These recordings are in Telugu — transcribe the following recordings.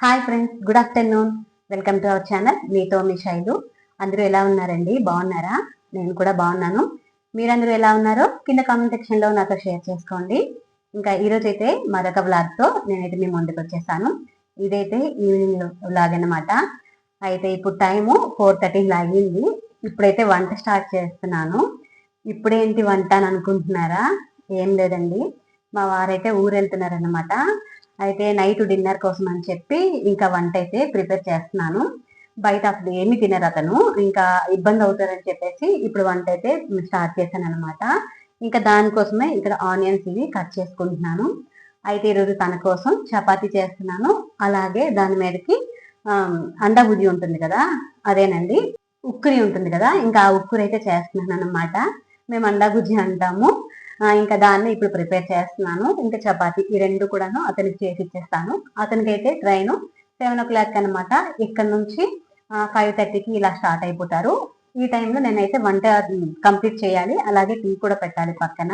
Hi friends, good afternoon. Welcome to our channel మీతో మీ శైలు. అందరూ ఎలా ఉన్నారండి? బాగున్నారా? నేను కూడా బాగున్నాను. మీరందరూ ఎలా ఉన్నారో కింద కామెంట్ సెక్షన్లో నాతో షేర్ చేసుకోండి. ఇంకా ఈరోజు అయితే మరొక వ్లాగ్తో నేనైతే మీ ముందుకు వచ్చేసాను. ఇదైతే ఈవినింగ్ వ్లాగ్ అనమాట. అయితే ఇప్పుడు టైము 4:30 అయ్యింది. ఇప్పుడైతే వంట స్టార్ట్ చేస్తున్నాను. ఇప్పుడేంటి వంట అని అనుకుంటున్నారా? ఏం లేదండి, మా వారైతే ఊరు వెళ్తున్నారనమాట. అయితే నైట్ డిన్నర్ కోసం అని చెప్పి ఇంకా వంట అయితే ప్రిపేర్ చేస్తున్నాను. బయట అసలు ఏమి తినరు అతను, ఇంకా ఇబ్బంది అవుతారని చెప్పేసి ఇప్పుడు వంట అయితే స్టార్ట్ చేశాను అనమాట. ఇంకా దానికోసమే ఇక్కడ ఆనియన్స్ ఇవి కట్ చేసుకుంటున్నాను. అయితే ఈరోజు తన కోసం చపాతీ చేస్తున్నాను. అలాగే దాని మీదకి అండా బుజ్జి ఉంటుంది కదా, అదేనండి, ఉక్కురి ఉంటుంది కదా, ఇంకా ఆ ఉక్కురి అయితే చేస్తున్నాను అనమాట. మేము అండా బుజ్జి అంటాము. ఇంకా దాన్ని ఇప్పుడు ప్రిపేర్ చేస్తున్నాను. ఇంకా చపాతి ఈ రెండు కూడాను అతనికి చేసి ఇచ్చేస్తాను. అతనికి అయితే ట్రైన్ 7 o'clock అనమాట. ఇక్కడ నుంచి 5:30కి ఇలా స్టార్ట్ అయిపోతారు. ఈ టైంలో నేనైతే వంట కంప్లీట్ చేయాలి, అలాగే టీ కూడా పెట్టాలి పక్కన.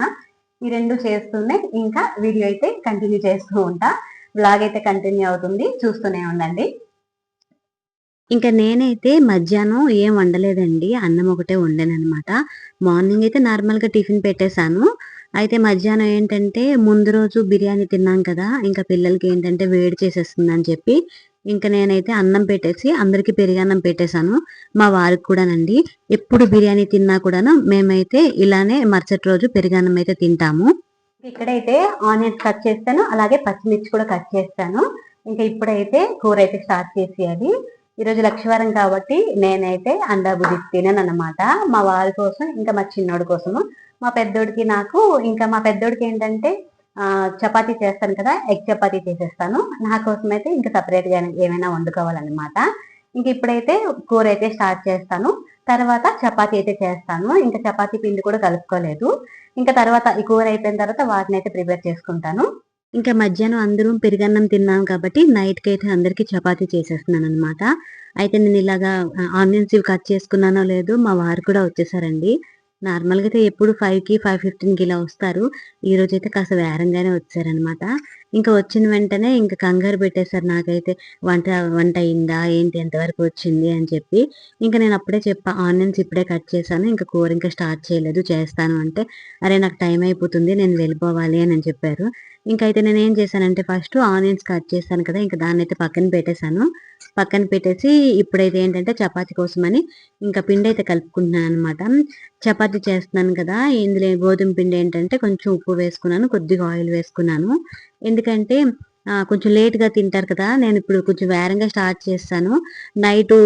ఈ రెండు చేస్తూనే ఇంకా వీడియో అయితే కంటిన్యూ చేస్తూ ఉంటా. బ్లాగ్ అయితే కంటిన్యూ అవుతుంది, చూస్తూనే ఉండండి. ఇంకా నేనైతే మధ్యాహ్నం ఏం వండలేదండి, అన్నం ఒకటే వండాననమాట. మార్నింగ్ అయితే నార్మల్గా టిఫిన్ పెట్టేశాను. అయితే మధ్యాహ్నం ఏంటంటే ముందు రోజు బిర్యానీ తిన్నాం కదా, ఇంకా పిల్లలకి ఏంటంటే వేడి చేసేస్తుందని చెప్పి ఇంకా నేనైతే అన్నం పెట్టేసి అందరికి పెరుగన్నం పెట్టేశాను. మా వారికి కూడానండి. ఎప్పుడు బిర్యానీ తిన్నా కూడాను మేమైతే ఇలానే మరుసటి రోజు పెరుగన్నం అయితే తింటాము. ఇక్కడైతే ఆనియన్స్ కట్ చేస్తాను, అలాగే పచ్చిమిర్చి కూడా కట్ చేస్తాను. ఇంకా ఇప్పుడైతే కూర అయితే స్టార్ట్ చేసేయాలి. ఈరోజు లక్షవారం కాబట్టి నేనైతే అండా బుజ్జి తినను అనమాట. మా వారి కోసం, ఇంకా మా చిన్నోడి కోసము, మా పెద్దోడికి నాకు, ఇంకా మా పెద్దోడికి ఏంటంటే చపాతీ చేస్తాను కదా, ఎగ్ చపాతీ చేసేస్తాను. నా కోసం అయితే ఇంకా సపరేట్గా ఏమైనా వండుకోవాలన్నమాట. ఇంక ఇప్పుడైతే కూర అయితే స్టార్ట్ చేస్తాను. తర్వాత చపాతీ అయితే చేస్తాను. ఇంకా చపాతీ పిండి కూడా కలుపుకోలేదు. ఇంకా తర్వాత ఈ కూర అయిపోయిన తర్వాత వాటిని అయితే ప్రిపేర్ చేసుకుంటాను. ఇంకా మధ్యాహ్నం అందరం పెరుగన్నం తిన్నాం కాబట్టి నైట్కి అయితే అందరికి చపాతీ చేసేస్తున్నాను అనమాట. అయితే నేను ఇలాగా ఆనియన్స్ ఇవి కట్ చేసుకున్నానో లేదో మా వారు కూడా వచ్చేసారండి. నార్మల్గా అయితే ఎప్పుడు 5కి 5:15కి ఇలా వస్తారు. ఈ రోజైతే కాస్త వేరంగానే వచ్చారనమాట. ఇంకా వచ్చిన వెంటనే ఇంకా కంగారు పెట్టేశారు నాకైతే, వంట వంట అయిందా ఏంటి, ఎంతవరకు వచ్చింది అని చెప్పి. ఇంకా నేను అప్పుడే చెప్పా, ఆనియన్స్ ఇప్పుడే కట్ చేశాను, ఇంకా కూర ఇంకా స్టార్ట్ చేయలేదు, చేస్తాను అంటే, అరే నాకు టైం అయిపోతుంది నేను వెళ్ళిపోవాలి అని చెప్పారు. ఇంకైతే నేను ఏం చేశానంటే ఫస్ట్ ఆనియన్స్ కట్ చేశాను కదా, ఇంకా దాన్ని అయితే పక్కన పెట్టేశాను. పక్కన పెట్టేసి ఇప్పుడైతే ఏంటంటే చపాతీ కోసమని ఇంకా పిండి అయితే కలుపుకుంటున్నాను అనమాట. చపాతీ చేస్తున్నాను కదా, ఇందులో గోధుమ పిండి ఏంటంటే కొంచెం ఉప్పు వేసుకున్నాను, కొద్దిగా ఆయిల్ వేసుకున్నాను. ఎందుకంటే కొంచెం లేట్గా తింటారు కదా, నేను ఇప్పుడు కొంచెం వేరంగా స్టార్ట్ చేస్తాను. నైటు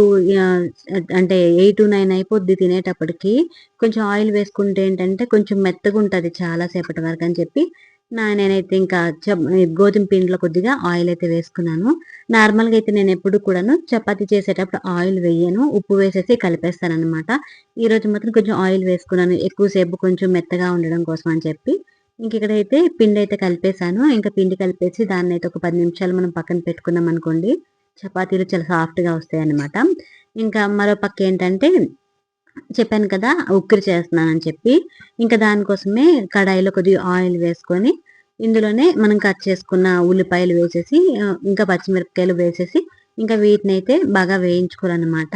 అంటే 8-9 అయిపోద్ది తినేటప్పటికి. కొంచెం ఆయిల్ వేసుకుంటే ఏంటంటే కొంచెం మెత్తగా ఉంటుంది చాలా సేపటి వరకు అని చెప్పి నేనైతే ఇంకా గోధుమ పిండిలో కొద్దిగా ఆయిల్ అయితే వేసుకున్నాను. నార్మల్గా అయితే నేను ఎప్పుడు కూడాను చపాతీ చేసేటప్పుడు ఆయిల్ వేయను, ఉప్పు వేసేసి కలిపేస్తాను అనమాట. ఈరోజు మాత్రం కొంచెం ఆయిల్ వేసుకున్నాను, ఎక్కువసేపు కొంచెం మెత్తగా ఉండడం కోసం అని చెప్పి. ఇంక ఇక్కడైతే పిండి అయితే కలిపేశాను. ఇంకా పిండి కలిపేసి దాన్ని అయితే ఒక 10 నిమిషాలు మనం పక్కన పెట్టుకున్నాం అనుకోండి, చపాతీలు చాలా సాఫ్ట్గా వస్తాయి అనమాట. ఇంకా మరో పక్క ఏంటంటే చెప్పాను కదా ఉక్కిరి చేస్తున్నానని చెప్పి, ఇంకా దానికోసమే కడాయిలో కొద్దిగా ఆయిల్ వేసుకొని ఇందులోనే మనం కట్ చేసుకున్న ఉల్లిపాయలు వేసేసి ఇంకా పచ్చిమిరపకాయలు వేసేసి ఇంకా వీటినైతే బాగా వేయించుకోవాలన్నమాట.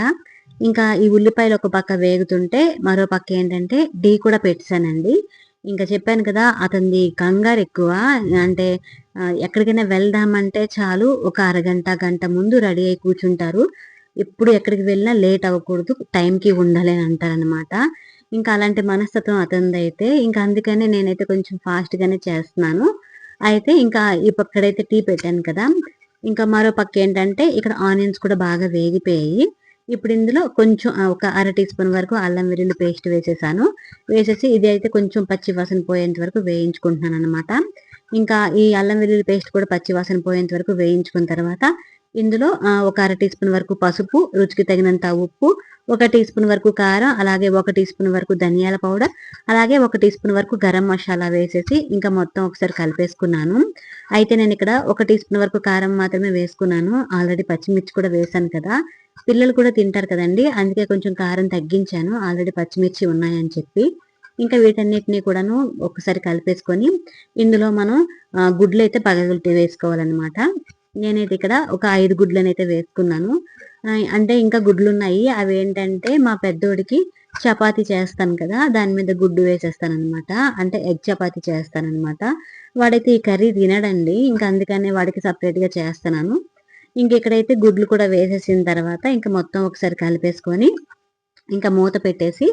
ఇంకా ఈ ఉల్లిపాయలు ఒక పక్క వేగుతుంటే మరో పక్క ఏంటంటే టీ కూడా పెట్టానండి. ఇంకా చెప్పాను కదా అతనిది కంగారు ఎక్కువ. అంటే ఎక్కడికైనా వెళ్దామంటే చాలు ఒక అరగంట గంట ముందు రెడీ అయి కూర్చుంటారు. ఎప్పుడు ఎక్కడికి వెళ్ళినా లేట్ అవ్వకూడదు, టైంకి ఉండాలి అని అంటారనమాట. ఇంకా అలాంటి మనస్తత్వం అతనిదైతే. ఇంకా అందుకని నేనైతే కొంచెం ఫాస్ట్‌గానే చేస్తున్నాను. అయితే ఇంకా ఈ పక్కడైతే టీ పెట్టాను కదా, ఇంకా మరో పక్క ఏంటంటే ఇక్కడ ఆనియన్స్ కూడా బాగా వేగిపోయాయి. ఇప్పుడు ఇందులో కొంచెం ఒక అర టీ స్పూన్ వరకు అల్లం వెల్లుల్లి పేస్ట్ వేసేసాను. వేసేసి ఇది అయితే కొంచెం పచ్చి వాసన పోయేంత వరకు వేయించుకుంటున్నాననమాట. ఇంకా ఈ అల్లం వెల్లుల్లి పేస్ట్ కూడా పచ్చి వాసన పోయేంత వరకు వేయించుకున్న తర్వాత ఇందులో ఒక అర టీ స్పూన్ వరకు పసుపు, రుచికి తగినంత ఉప్పు, ఒక టీ స్పూన్ వరకు కారం, అలాగే ఒక టీ స్పూన్ వరకు ధనియాల పౌడర్, అలాగే ఒక టీ స్పూన్ వరకు గరం మసాలా వేసేసి ఇంకా మొత్తం ఒకసారి కలిపేసుకున్నాను. అయితే నేను ఇక్కడ ఒక టీ స్పూన్ వరకు కారం మాత్రమే వేసుకున్నాను. ఆల్రెడీ పచ్చిమిర్చి కూడా వేసాను కదా, పిల్లలు కూడా తింటారు కదండి, అందుకే కొంచెం కారం తగ్గించాను, ఆల్రెడీ పచ్చిమిర్చి ఉన్నాయని చెప్పి. ఇంకా వీటన్నిటిని కూడాను ఒకసారి కలిపేసుకొని ఇందులో మనం గుడ్లు అయితే పగలగొట్టి వేసుకోవాలన్నమాట. నేనైతే ఇక్కడ ఒక 5 గుడ్లనైతే వేసుకున్నాను. అంటే ఇంకా గుడ్లున్నాయి. అవేంటంటే మా పెద్దోడికి చపాతీ చేస్తాను కదా! దాని మీద గుడ్డు వేసేస్తాననమాట. అంటే ఎగ్ చపాతీ చేస్తాననమాట. వాడైతే ఈ కర్రీ తినడండి. ఇంక అందుకనే వాడికి సెపరేట్‌గా చేస్తన్నాను. ఇంకిక్కడైతే గుడ్లు కూడా వేసేసిన తర్వాత ఇంక మొత్తం ఒకసారి కలిపేసుకొని, ఇంకా మూత పెట్టేసి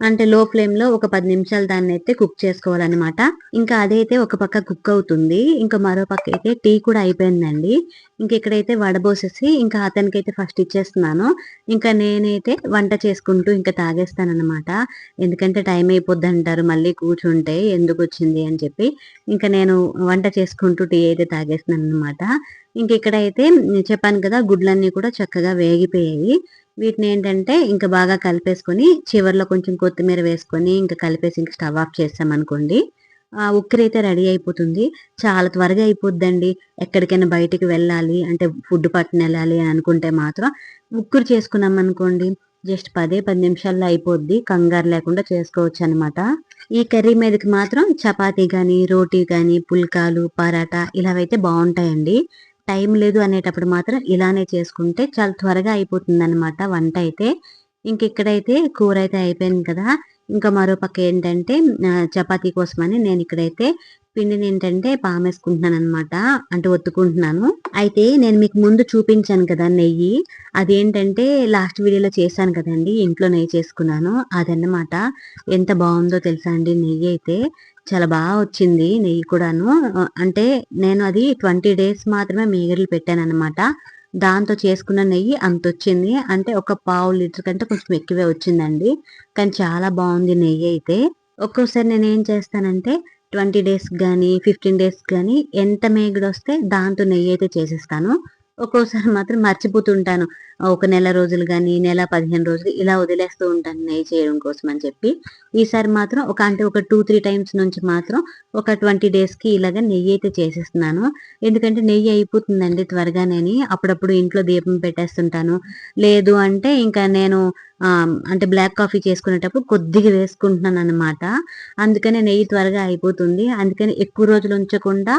అంటే లో ఫ్లేమ్‌లో ఒక 10 నిమిషాలు దాన్నైతే కుక్ చేసుకోవాలనమాట. ఇంకా అదైతే ఒక పక్క కుక్ అవుతుంది. ఇంకా మరో పక్క అయితే టీ కూడా అయిపోయిందండి. ఇక్కడైతే వడబోసేసి ఇంకా అతనికైతే ఫస్ట్ ఇచ్చేస్తున్నాను. ఇంకా నేనైతే వంట చేసుకుంటూ ఇంకా తాగేస్తాననమాట. ఎందుకంటే టైం అయిపోద్దంటారు మళ్ళీ కూర్చుంటే ఎందుకొచ్చింది అని చెప్పి. ఇంకా నేను వంట చేసుకుంటూ టీ అయితే తాగేస్తున్నాననమాట. ఇక్కడైతే చెప్పాను కదా! గుడ్లన్నీ కూడా చక్కగా వేగిపోయాయి. వీటినేంటంటే ఇంక బాగా కలిపేసుకొని, చివర్లో కొంచెం కొత్తిమీర వేసుకొని, ఇంక కలిపేసి ఇంక స్టవ్ ఆఫ్ చేశామనుకోండి, ఉక్కిరైతే రెడీ అయిపోతుంది. చాలా త్వరగా అయిపోద్దండి. ఎక్కడికైనా బయటికి వెళ్ళాలి అంటే ఫుడ్ పట్టునెళ్ళాలి అని అనుకుంటే మాత్రం ఉక్కురు చేసుకున్నామనుకోండి, జస్ట్ 10 నిమిషాల్లో అయిపోద్ది. కంగారు లేకుండా చేసుకోవచ్చనమాట. ఈ కర్రీ మీదకి మాత్రం చపాతీ గానీ, రోటీ గానీ, పుల్కాలు, పరాటా ఇలావైతే బావుంటాయండి. టైం లేదు అనేటప్పుడు మాత్రం ఇలానే చేసుకుంటే చాలా త్వరగా అయిపోతుందనమాట వంటయితే. ఇంకిక్కడైతే కూరైతే అయిపోయింది కదా! ఇంకా మరో పక్క ఏంటంటే చపాతీ కోసమని నేనిక్కడైతే పిండినేంటంటే పామేసుకుంటున్నాననమాట. అంటే ఒత్తుకుంటున్నాను. అయితే నేను మీకు ముందు చూపించాను కదా నెయ్యి. అదేంటంటే లాస్ట్ వీడియోలో చేశాను కదండీ! ఇంట్లో నెయ్యి చేసుకున్నాను. అదన్నమాట. ఎంత బావుందో తెలుసా అండి నెయ్యయితే. చాలా వచ్చింది నెయ్యి కూడాను. అంటే నేను అది 20 డేస్ మాత్రమే మీగడలు పెట్టాననమాట. దాంతో చేసుకున్న నెయ్యి అంతొచ్చింది. అంటే ఒక పావు లీటర్ కంటే కొంచెం ఎక్కువే వచ్చిందండి. కానీ చాలా బావుంది నెయ్యయితే. ఒక్కోసారి నేనేం చేస్తానంటే 20 డేస్‌కి గానీ, 15 డేస్‌కి గానీ ఎంత మీగడొస్తే దాంతో నెయ్యయితే చేసేస్తాను. ఒక్కోసారి మాత్రం మర్చిపోతుంటాను. ఒక నెల రోజులు గానీ, నెల 15 రోజులు ఇలా వదిలేస్తూ ఉంటాను నెయ్యి చేయడం కోసం అని చెప్పి. ఈసారి మాత్రం అంటే ఒక 2, 3 టైమ్స్ నుంచి మాత్రం ఒక 20 డేస్‌కి ఇలాగ నెయ్యయితే చేసేస్తున్నాను. ఎందుకంటే నెయ్యి అయిపోతుందండి త్వరగానేని. అప్పుడప్పుడు ఇంట్లో దీపం పెట్టేస్తుంటాను. లేదు అంటే ఇంకా నేను అంటే బ్లాక్ కాఫీ చేసుకునేటప్పుడు కొద్దిగా వేసుకుంటున్నాననమాట. అందుకనే నెయ్యి త్వరగా అయిపోతుంది. అందుకని ఎక్కువ రోజులు ఉంచకుండా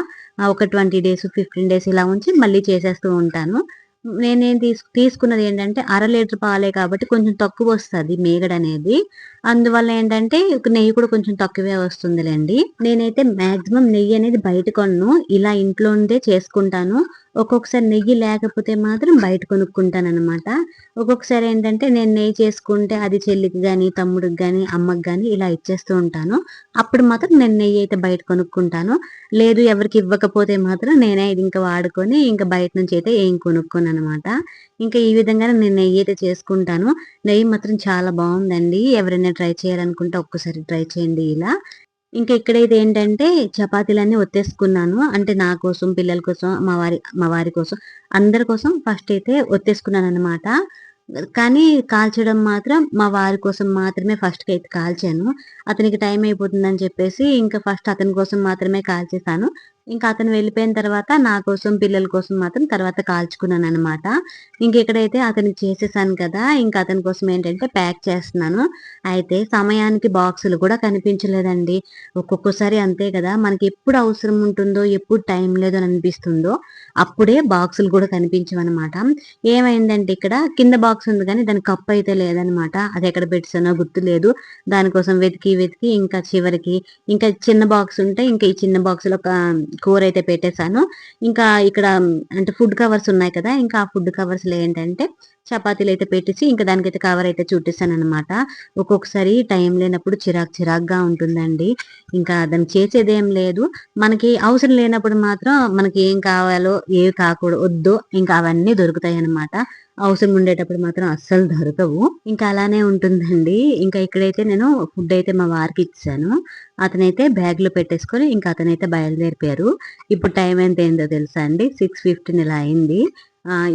ఒక 20 డేస్, 15 డేస్ ఇలా ఉంచి మళ్ళీ చేసేస్తూ ఉంటాను. నేనేం తీసుకున్నది ఏంటంటే అర లీటర్ పాలే కాబట్టి కొంచెం తక్కువొస్తది మీగడనేది. అందువల్ల ఏంటంటే నెయ్యి కూడా కొంచెం తక్కువే వస్తుందిలెండి. నేనైతే మాక్సిమం నెయ్యనేది బయట కొనను. ఇలా ఇంట్లోందే చేసుకుంటాను. ఒక్కొక్కసారి నెయ్యి లేకపోతే మాత్రం బయట కొనుక్కుంటాననమాట. ఒక్కొక్కసారి ఏంటంటే నేను నెయ్యి చేసుకుంటే అది చెల్లికి గాని, తమ్ముడికి గాని, అమ్మకి గాని ఇలా ఇచ్చేస్తూ ఉంటాను. అప్పుడు మాత్రం నేను నెయ్యయితే బయట కొనుక్కుంటాను. లేదు ఎవరికి ఇవ్వకపోతే మాత్రం నేనే ఇది ఇంకా వాడుకొని ఇంకా బయట నుంచి అయితే ఏం కొనుక్కోననమాట. ఇంకా ఈ విధంగానే నేను నెయ్యయితే చేసుకుంటాను. నెయ్యి మాత్రం చాలా బావుందండి. ఎవరైనా ట్రై చేయాలనుకుంటే ఒక్కసారి ట్రై చేయండి ఇలా. ఇంకా ఇక్కడైతే ఏంటంటే చపాతీలన్నీ ఒత్తేసుకున్నాను. అంటే నా కోసం, పిల్లల కోసం, మా వారి కోసం అందరి కోసం ఫస్ట్ అయితే ఒత్తేసుకున్నాననమాట. కానీ కాల్చడం మాత్రం మా వారి కోసం మాత్రమే ఫస్ట్‌కైతే కాల్చాను. అతనికి టైం అయిపోతుందని చెప్పేసి ఇంకా ఫస్ట్ అతని కోసం మాత్రమే కాల్చేసాను. ఇంకా అతను వెళ్ళిపోయిన తర్వాత నా కోసం, పిల్లల కోసం మాత్రం తర్వాత కాల్చుకున్నాననమాట. ఇంకిక్కడైతే అతనికి చేసేసాను కదా! ఇంకా అతని కోసం ఏంటంటే ప్యాక్ చేస్తున్నాను. అయితే సమయానికి బాక్సులు కూడా కనిపించలేదండి. ఒక్కొక్కసారి అంతే కదా! మనకెప్పుడు అవసరం ఉంటుందో, ఎప్పుడు టైం లేదో అని అనిపిస్తుందో, అప్పుడే బాక్సులు కూడా కనిపించవనమాట. ఏమైందంటే ఇక్కడ కింద బాక్స్ ఉంది కానీ దాని కప్ అయితే లేదనమాట. అది ఎక్కడ పెట్టేసానో గుర్తులేదు. దానికోసం వెతికి ఇంకా చివరికి ఇంకా చిన్న బాక్స్ ఉంటే ఇంకా ఈ చిన్న బాక్స్‌లో ఒక కూరైతే పెట్టేసాను. ఇంకా ఇక్కడ అంటే ఫుడ్ కవర్స్ ఉన్నాయి కదా! ఇంకా ఆ ఫుడ్ కవర్స్‌లో ఏంటంటే చపాతీలైతే పెట్టేసి ఇంకా దానికైతే కవర్ అయితే చుట్టేసాననమాట. ఒక్కొక్కసారి టైం లేనప్పుడు చిరాకుగా ఉంటుందండి. ఇంకా దానికి చేసేదేం లేదు. మనకి అవసరం లేనప్పుడు మాత్రం మనకి ఏం కావాలో, ఏవి వద్దో ఇంకా అవన్నీ దొరుకుతాయనమాట. అవసరం ఉండేటప్పుడు మాత్రం అస్సలు దొరకవు. ఇంకా అలానే ఉంటుందండి. ఇంకా ఇక్కడైతే నేను ఫుడ్ అయితే మా వారికి ఇచ్చేసాను. అతనైతే బ్యాగ్‌లో పెట్టేసుకొని ఇంకా అతనైతే బయలుదేరిపోయారు. ఇప్పుడు టైం ఎంత అయిందో తెలుసా అండి? 6:15 ఇలా అయింది.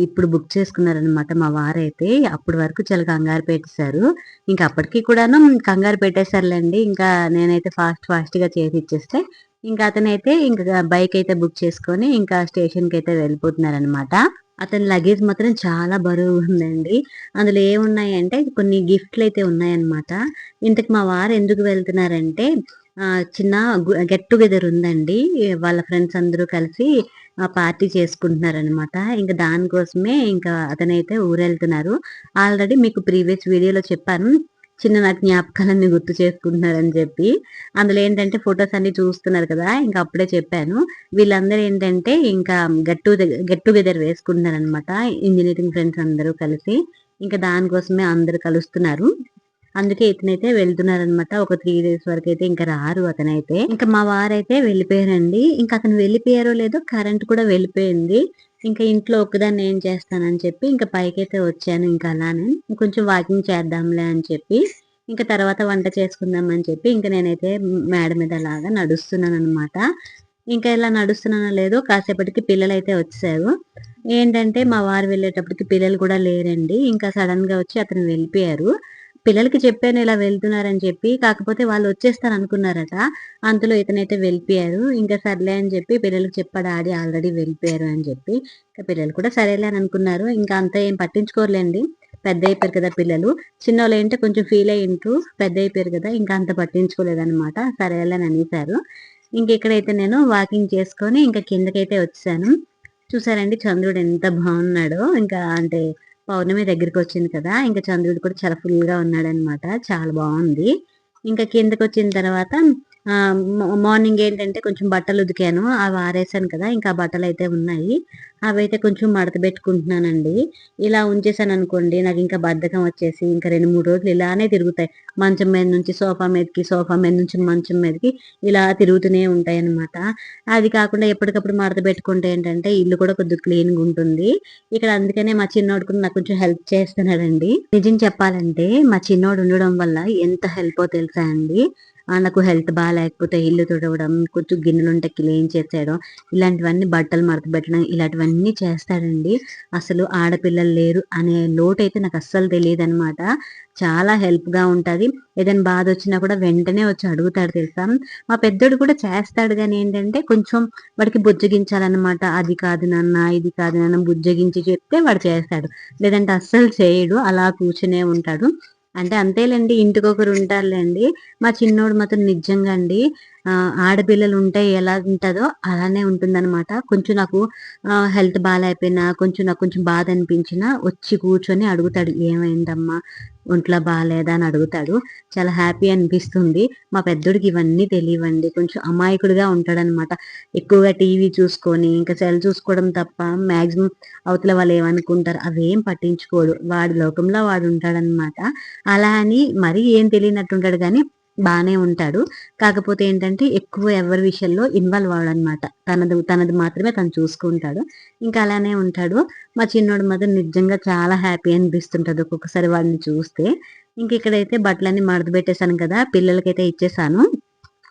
ఇప్పుడు బుక్ చేసుకున్నారనమాట మా వారైతే. అప్పటి వరకు చాలా కంగారు పెట్టేశారు. ఇంక అప్పటికి కూడాను కంగారు పెట్టేశారులెండి. ఇంకా నేనైతే ఫాస్ట్‌గా చేసి ఇచ్చేస్తే, ఇంకా అతనైతే బైక్ అయితే బుక్ చేసుకొని ఇంకా స్టేషన్‌కైతే వెళ్ళిపోతున్నారనమాట. అతని లగేజ్ మాత్రం చాలా బరువుందండి. అందులో ఏమున్నాయంటే కొన్ని గిఫ్ట్‌లయితే ఉన్నాయన్నమాట. ఇంతకి మా వారు ఎందుకు వెళ్తున్నారంటే చిన్న గెట్ టుగెదర్ ఉందండి. వాళ్ళ ఫ్రెండ్స్ అందరూ కలిసి పార్టీ చేసుకుంటున్నారనమాట. ఇంకా దానికోసమే ఇంకా అతనైతే ఊరెళ్తున్నారు. ఆల్రెడీ మీకు ప్రీవియస్ వీడియోలో చెప్పాను. చిన్ననాటి జ్ఞాపకాలన్నీ గుర్తు చేసుకుంటున్నారని చెప్పి. అందులో ఏంటంటే ఫొటోస్ అన్ని చూస్తున్నారు కదా! ఇంకా అప్పుడే చెప్పాను. వీళ్ళందరూ ఏంటంటే ఇంకా గెట్ టుగెదర్ వేసుకుంటున్నారనమాట. ఇంజినీరింగ్ ఫ్రెండ్స్ అందరూ కలిసి. ఇంకా దానికోసమే అందరూ కలుస్తున్నారు. అందుకే ఇతనైతే వెళ్తున్నారనమాట. ఒక 3 డేస్ వరకైతే ఇంకా రారు అతనైతే. ఇంకా మా వారైతే వెళ్ళిపోయారండి. ఇంకా అతను వెళ్ళిపోయారో లేదో కరెంట్ కూడా వెళ్ళిపోయింది. ఇంకా ఇంట్లో ఒక్కదాన్ని ఏం చేస్తానని చెప్పి ఇంకా పైకైతే వచ్చాను ఇంకా అలానే. కొంచెం వాకింగ్ చేద్దాంలే అని చెప్పి. ఇంకా తర్వాత వంట చేసుకుందాం అని చెప్పి ఇంకా నేనైతే మేడ మీద అలాగా నడుస్తున్నాననమాట. ఇంకా ఇలా నడుస్తున్నానో లేదో కాసేపటికి పిల్లలైతే వచ్చేసారు. ఏంటంటే మా వారు వెళ్ళేటప్పటికి పిల్లలు కూడా లేరండి. ఇంకా సడన్ గా వచ్చి అతను వెళ్ళిపోయారు. పిల్లలకి చెప్పాను ఇలా వెళ్తున్నారని చెప్పి. కాకపోతే వాళ్ళు వచ్చేస్తారు అనుకున్నారట. అంతలో ఇతనైతే వెళ్ళిపోయారు. ఇంకా సర్లే అని చెప్పి పిల్లలకి చెప్పా డాడీ ఆల్రెడీ వెళ్ళిపోయారు అని చెప్పి. ఇంకా పిల్లలు కూడా సరేలే అని అనుకున్నారు. ఇంకా అంత ఏం పట్టించుకోరులేండి. పెద్ద అయిపోయారు కదా పిల్లలు. చిన్నోళ్ళు ఏంటంటే కొంచెం ఫీల్ అయ్యిండ్రు. పెద్ద అయిపోయారు కదా ఇంకా అంత పట్టించుకోలేదన్నమాట. సరేలే అని అనేసారు. ఇంక ఇక్కడైతే నేను వాకింగ్ చేసుకొని ఇంకా కిందకైతే వచ్చేసాను. చూసారండి చంద్రుడు ఎంత బాగున్నాడో. ఇంకా అంటే పౌర్ణమి దగ్గరికొచ్చింది కదా! ఇంక చంద్రుడు కూడా చాలా ఫుల్‌గా ఉన్నాడనమాట. చాలా బావుంది. ఇంకా కిందకొచ్చిన తర్వాత మార్నింగ్ ఏంటంటే కొంచెం బట్టలు ఉతికాను. అవి ఆరేసాను కదా! ఇంకా ఆ బట్టలయితే ఉన్నాయి. అవైతే కొంచెం మడత పెట్టుకుంటున్నానండి. ఇలా ఉంచేసాననుకోండి నాకింకా బద్ధకం వచ్చేసి ఇంకా 2, 3 రోజులు ఇలానే తిరుగుతాయి. మంచం మీద నుంచి సోఫా మీదకి, సోఫా మీద నుంచి మంచం మీదకి ఇలా తిరుగుతూనే ఉంటాయన్నమాట. అది కాకుండా ఎప్పటికప్పుడు మడత పెట్టుకుంటే ఏంటంటే ఇల్లు కూడా కొద్దిగా క్లీన్‌గా ఉంటుంది. ఇక్కడ అందుకనే మా చిన్నోడు కూడా నాకు కొంచెం హెల్ప్ చేస్తున్నాడండి. నిజం చెప్పాలంటే మా చిన్నోడు ఉండడం వల్ల ఎంత హెల్పో తెలుసా అండి. నాకు హెల్త్ బాలేకపోతే ఇల్లు తుడవడం, కొంచెం గిన్నెలుంటే క్లీన్ చేసేయడం, ఇలాంటివన్నీ బట్టలు మడతపెట్టడం ఇలాంటివన్నీ చేస్తాడండి. అసలు ఆడపిల్లలు లేరు అనే లోటైతే నాకు అస్సలు తెలీదనమాట. చాలా హెల్ప్‌గా ఉంటది. ఏదైనా బాధొచ్చినా కూడా వెంటనే వచ్చి అడుగుతాడు తెలుసా. మా పెద్దోడు కూడా చేస్తాడు గానీ ఏంటంటే కొంచెం వాడికి బుజ్జగించాలన్నమాట. అది కాదు నాన్న, ఇది కాదు నాన్న బుజ్జగించి చెప్తే వాడు చేస్తాడు. లేదంటే అస్సలు చేయడు. అలా కూర్చునే ఉంటాడు. అంటే అంతేలెండి ఇంటికొకరు ఉంటారులెండి. మా చిన్నోడు మాత్రం నిజంగా అండి ఆడపిల్లలు ఉంటే ఎలా ఉంటదో అలానే ఉంటుందనమాట. కొంచెం నాకు హెల్త్ బాలేకపోయినా, నాకు కొంచెం బాధ అనిపించినా వచ్చి కూర్చొని అడుగుతాడు. "ఏమైందమ్మా? ఒంట్లో బాలేదా?" అని అడుగుతాడు. చాలా హ్యాపీ అనిపిస్తుంది. మా పెద్దోడికి ఇవన్నీ తెలీవండి. కొంచెం అమాయకుడిగా ఉంటాడనమాట. ఎక్కువగా టీవీ చూసుకొని, ఇంకా సెల్ చూసుకోవడం తప్ప మాక్సిమం అవతల వాళ్ళు ఏమనుకుంటారు అవేం పట్టించుకోడు. వాడి లోకంలో వాడు ఉంటాడనమాట. అలా అని మరీ ఏం తెలియనట్టుంటాడు గానీ బానే ఉంటాడు. కాకపోతే ఏంటంటే ఎక్కువ ఎవరి విషయంలో ఇన్వాల్వ్ అవ్వడనమాట. తనది మాత్రమే తను చూసుకుంటాడు. ఇంకా అలానే ఉంటాడు. మా చిన్నోడు మాత్రం నిజంగా చాలా హ్యాపీ అనిపిస్తుంటది ఒక్కొక్కసారి వాడిని చూస్తే. ఇంక ఇక్కడైతే బట్టలన్నీ మడత పెట్టేసాను కదా! పిల్లలకైతే ఇచ్చేసాను.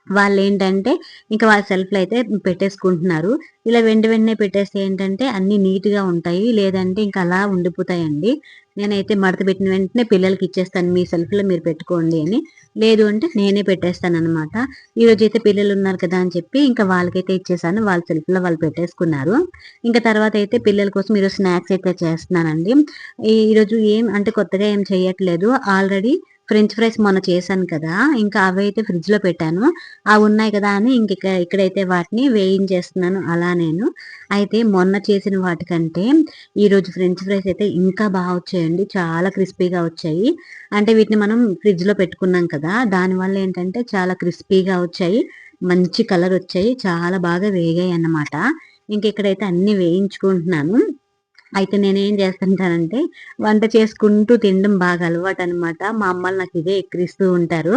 వాళ్ళేంటంటే ఇంక వాళ్ళ సెల్ఫ్‌లో అయితే పెట్టేసుకుంటున్నారు. ఇలా వెంటనే పెట్టేస్తే ఏంటంటే అన్నీ నీట్‌గా ఉంటాయి. లేదంటే ఇంక అలా ఉండిపోతాయండి. నేనైతే మడత పెట్టిన వెంటనే పిల్లలకి ఇచ్చేస్తాను. మీ సెల్ఫ్‌లో మీరు పెట్టుకోండి అని. లేదు అంటే నేనే పెట్టేస్తాననమాట. ఈరోజైతే పిల్లలున్నారు కదా అని చెప్పి ఇంకా వాళ్ళకైతే ఇచ్చేసాను. వాళ్ళ సెల్ఫ్‌లో వాళ్ళు పెట్టేసుకున్నారు. ఇంక తర్వాతయితే పిల్లల కోసం ఈరోజు స్నాక్స్ అయితే చేస్తున్నానండి. ఈరోజు ఏం అంటే కొత్తగా ఏం చేయట్లేదు. ఆల్రెడీ ఫ్రెంచ్ ఫ్రైస్ మొన్న చేశాను కదా! ఇంకా అవైతే ఫ్రిడ్జ్‌లో పెట్టాను. అవున్నాయి కదా అని ఇక్కడైతే వాటిని వేయించేస్తున్నాను అలా నేను. అయితే మొన్న చేసిన వాటికంటే ఈరోజు ఫ్రెంచ్ ఫ్రైస్ అయితే ఇంకా వచ్చాయండి. చాలా క్రిస్పీగా వచ్చాయి. అంటే వీటిని మనం ఫ్రిడ్జ్‌లో పెట్టుకున్నాం కదా! దానివల్ల ఏంటంటే చాలా క్రిస్పీగా వచ్చాయి. మంచి కలర్ వచ్చాయి. చాలా బాగా వేగాయన్నమాట. ఇంక ఇక్కడైతే అన్నీ వేయించుకుంటున్నాను. అయితే నేనేం చేస్తుంటానంటే, వంట చేసుకుంటూ తినడం బాగా అలవాటనమాట. మా అమ్మలు నాకు ఇదే ఎక్కిరిస్తూ ఉంటారు.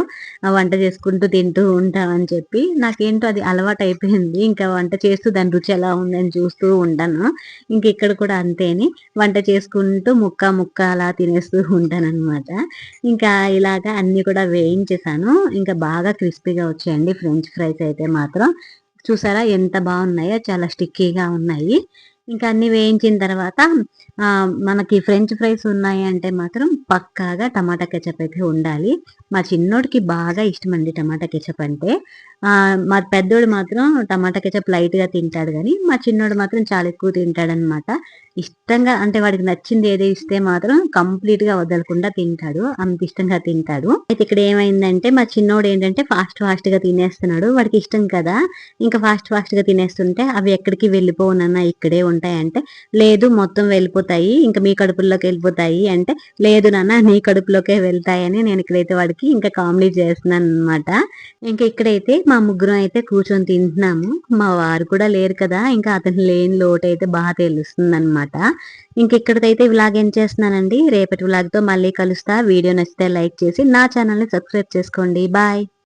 వంట చేసుకుంటూ తింటూ ఉంటావని చెప్పి. నాకేంటో అది అలవాటయిపోయింది. ఇంకా వంట చేస్తూ దాని రుచి ఎలా ఉందని చూస్తూ ఉంటాను. ఇంక ఇక్కడ కూడా అంతేని వంట చేసుకుంటూ ముక్క, ముక్క అలా తినేస్తూ ఉంటాననమాట. ఇంకా ఇలాగా అన్నీ కూడా వేయించేసాను. ఇంకా బాగా క్రిస్పీగా వచ్చాయండి ఫ్రెంచ్ ఫ్రైస్ అయితే మాత్రం. చూసారా ఎంత బాగున్నాయో చాలా స్టిక్కీగా ఉన్నాయి. ఇంకా అన్ని వేయించిన తర్వాత మనకి ఫ్రెంచ్ ఫ్రైస్ ఉన్నాయి అంటే మాత్రం పక్కాగా టమాటా కెచప్ అయితే ఉండాలి. మా చిన్నోడికి బాగా ఇష్టం అండి టమాటా కెచప్ అంటే. మా పెద్దోడు మాత్రం టమాటా కెచప్ లైట్‌గా తింటాడు గానీ, మా చిన్నోడు మాత్రం చాలా ఎక్కువ తింటాడనమాట. ఇష్టంగా అంటే వాడికి నచ్చింది ఏది ఇస్తే మాత్రం కంప్లీట్‌గా వదలకుండా తింటాడు. అంత ఇష్టంగా తింటాడు. అయితే ఇక్కడ ఏమైందంటే మా చిన్నోడు ఏంటంటే ఫాస్ట్‌గా తినేస్తున్నాడు. వాడికి ఇష్టం కదా! ఇంకా ఫాస్ట్‌గా తినేస్తుంటే అవి ఎక్కడికి వెళ్ళిపోవు నాన్న ఇక్కడే ఉంటాయంటే, లేదు మొత్తం వెళ్ళిపోతాయి. ఇంక మీ కడుపులోకి వెళ్ళిపోతాయి అంటే, లేదు నాన్న నీ కడుపులోకే వెళ్తాయని నేను ఇక్కడైతే వాడికి ఇంకా కామెడీ చేస్తున్నాననమాట. ఇంక ఇక్కడైతే మా ముగ్గురం అయితే కూర్చొని తింటున్నాము. మా వారు కూడా లేరు కదా! ఇంకా అతను లేని లోటైతే తెలుస్తుందనమాట. ఇంక ఇక్కడికైతే వ్లాగ్ ఎండ్ చేస్తున్నానండి. రేపటి వ్లాగ్‌తో మళ్ళీ కలుస్తా. వీడియో నచ్చితే లైక్ చేసి నా ఛానల్‌ని సబ్స్క్రైబ్ చేసుకోండి. బాయ్.